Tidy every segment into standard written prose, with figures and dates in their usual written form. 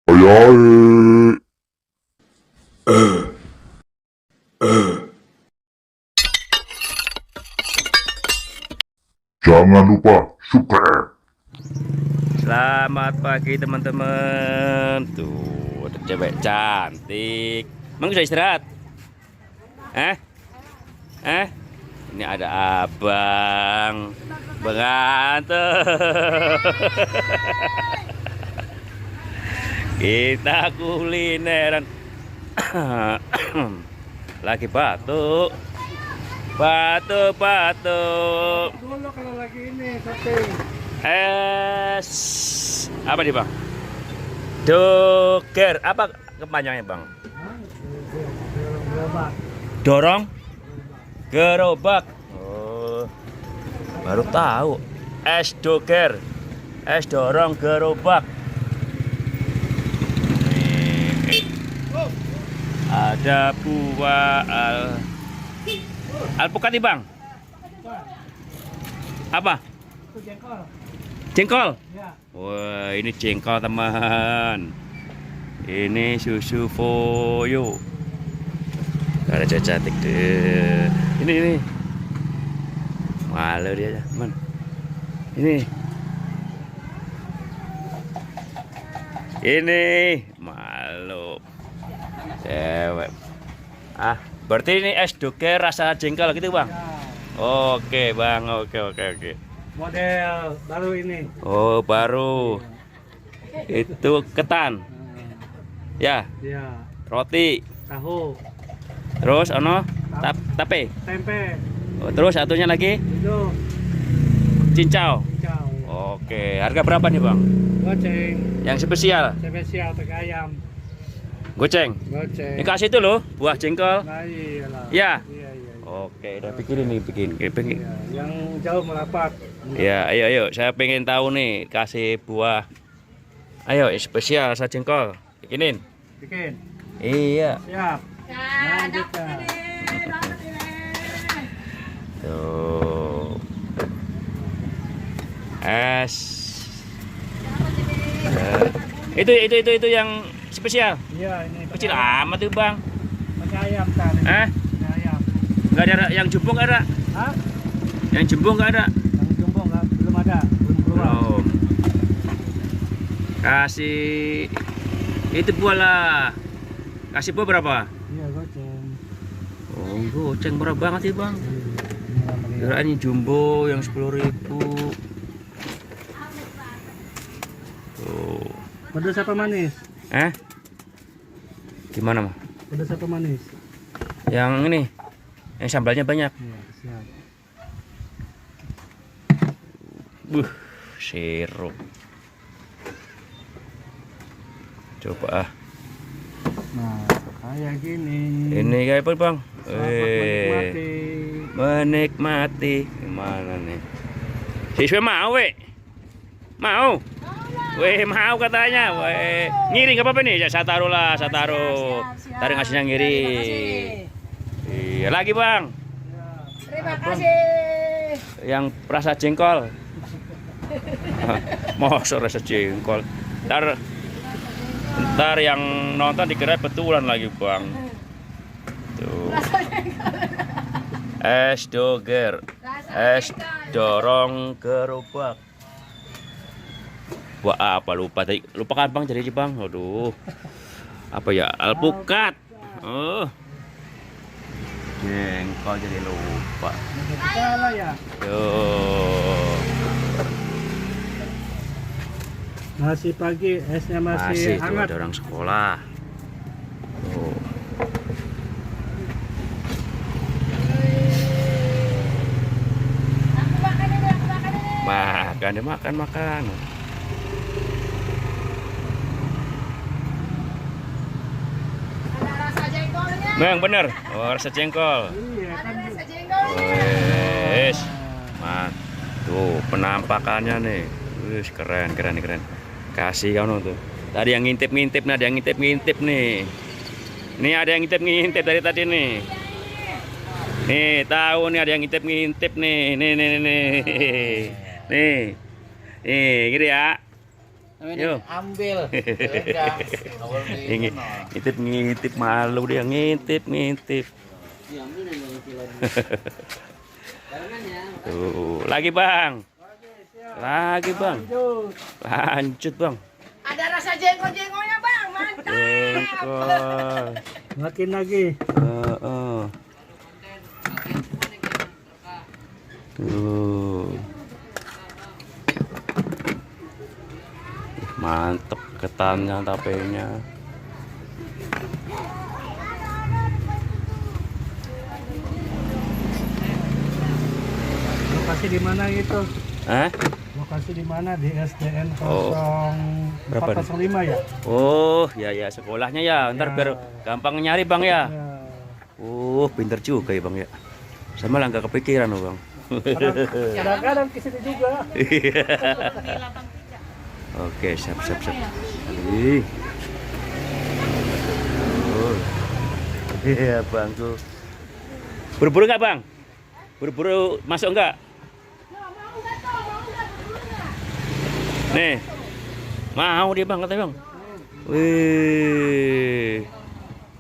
Ayo, jangan lupa subscribe. Selamat pagi teman-teman. Tuh ada cewek cantik. Emang sudah istirahat? Ini ada abang berantem. Kita kulineran. Lagi batuk. Batuk. Dulu kalau lagi ini syuting. Es apa nih bang? Doger apa kepanjangnya bang? Dorong gerobak. Oh, baru tahu. Es doger, es dorong gerobak. Nih, ada buah alpukat nih bang. Apa? Itu jengkol. Jengkol. Ya. Wah, ini jengkol teman. Ini susu Voyo. Ada cewek cantik deh. Ini. Malu dia, teman. Ini malu. Cewek. Berarti ini es doger rasa jengkol gitu, Bang? Ya. Oke, Bang. Oke. Model baru ini. Oh, baru. Itu ketan. Ya, Ya. roti. Tahu. Terus ono tape. Tempe. Oh, terus satunya lagi Itu. cincau. Ciao. Oke, harga berapa nih, Bang? Goceng. Yang spesial. Spesial pakai ayam. Goceng. Goceng. Ini kasih itu loh, buah jengkol. Nah, iyalah. Ya. Iya. Oke, udah bikin. Iya. Yang jauh merapat. Ya, ayo. Saya pengen tahu nih, kasih buah. Ayo, spesial rasa jengkol. Bikinin. Bikin. Iya. Siap. Lanjutkan. Tuh. Es. Itu yang spesial. Iya, ini. Kecil amat tuh, Bang. Pakai ayam kan. Pakai ayam. Enggak ada yang jumbo enggak ada? Hah? Yang jumbo enggak ada? Yang jumbo nggak? Belum ada. Belum keluar. Belum. Kasih itu buah lah. Kasih buah berapa? Iya, goceng. Oh, goceng murah banget ya, Bang. Ini Kirain ini jumbo yang 10.000. Tuh. pedas apa manis? Gimana, mah? Pedas apa manis? Yang ini. Yang sambalnya banyak. Iya, siap. Sirup. Coba Nah, kayak gini. Ini kayak apa, Bang? Selamat Menikmati. Gimana nih? Siswa mau, Mau? Mau katanya. Ngiring apa nih? Ya, saya taruh. Taruh ngasihnya ngiring. Iya, lagi, Bang. Terima kasih. Yang rasa jengkol. Masa rasa jengkol. Ntar yang nonton dikira betulan lagi, Bang. Tuh. Es doger. Es dorong gerobak. Wah, apa lupa tadi? Lupakan, Bang, jadi Bang. Aduh. Apa ya? Alpukat. Oh. Jengkol jadi lupa. Salah ya. Tuh. Masih pagi, esnya Masih masih tuh hangat. ada orang sekolah. Tuh. Makan. Ada rasa jengkolnya. Memang bener. Oh, rasa jengkol. Iya, Ada kan. rasa jengkolnya. Wes. Tuh penampakannya nih. Wis keren. Kasih kamu tuh. Tadi yang ngintip-ngintip nih, ada yang ngintip-ngintip nih. Nih ada yang ngintip-ngintip dari tadi nih. Nih, tahu nih ada yang ngintip-ngintip nih. Nih. Nih, gitu ya. Yo. Ambil. Rendang. Awal Ini ngintip malu dia ngintip. Tuh, lagi bang. Lanjut bang. Ada rasa jengkol-jengkolnya bang, mantap. Jengkol. Makin lagi. Tuh. Mantep ketannya tapenya. Lokasi di mana gitu? Hah? Lokasi di mana di SDN Oh. 0405 ya? Oh, ya sekolahnya ya. Ntar Ya. biar gampang nyari bang ya. Ya. Pinter juga ya bang ya. Sama lah nggak kepikiran loh bang. Kadang-kadang ke sini juga. Oke, siap. Ih. Oh. Iya bang tuh. Buru-buru nggak bang? Buru-buru masuk nggak? Nih, mau dia bang katanya bang. Wih,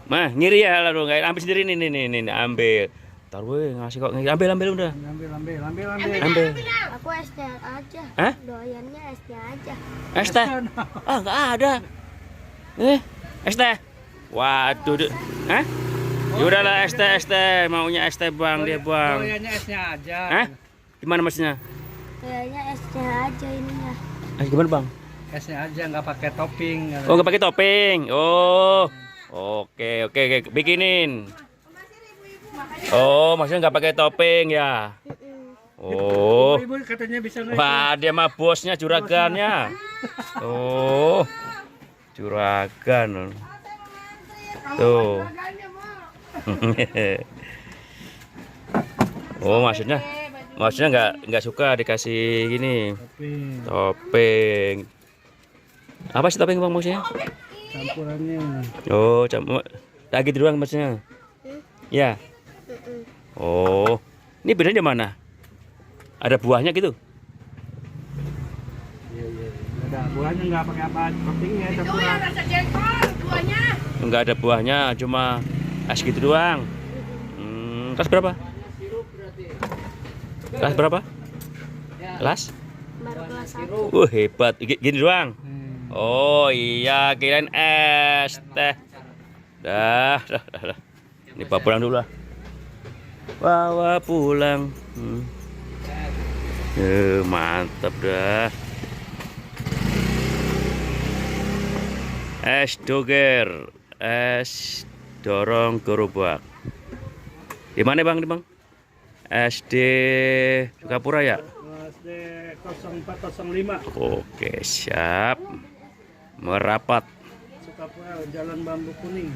mah ngiri ya lalu nggak ambil sendiri nih ambil. Taruh ngasih kok ambil udah. Ambil. Aku SD aja. Hah? Doyannya SD aja. Es teh? Ah nggak ada. Es teh. Waduh, hah? Yaudahlah es teh, maunya es teh bang dia bang. Doyannya esnya aja. Hah? Gimana maksudnya? Doyannya SD aja ininya. Gimana bang? Esnya aja nggak pakai topping. Oh nggak pakai topping. Oh, oke, bikinin. Oh maksudnya nggak pakai topping ya? Oh, Ibu katanya bisa naik. wah dia mah bosnya juragannya. Oh, juragan. Tuh. Oh maksudnya nggak suka dikasih gini topping. Apa sih topping bang maksudnya? Campurannya. Oh lagi di ruang maksudnya. Ya. Oh, ini bedanya mana? Ada buahnya gitu? Iya. Ada buahnya nggak pakai apa toppingnya Itu campuran. yang rasa jengkol, duanya. Enggak ada buahnya, cuma es gitu doang. Kelas berapa? Kelas berapa? Kelas? Baru kelas 1. Hebat. Gini doang. Oh iya, kirain es teh. Dah. Ini bawa pulang dulu lah. Bawa pulang. Mantap dah. Es doger, es dorong gerobak. Di mana bang? SD Sukapura ya? SD 0405. Oke, siap. Merapat. Sukapura Jalan Bambu Kuning.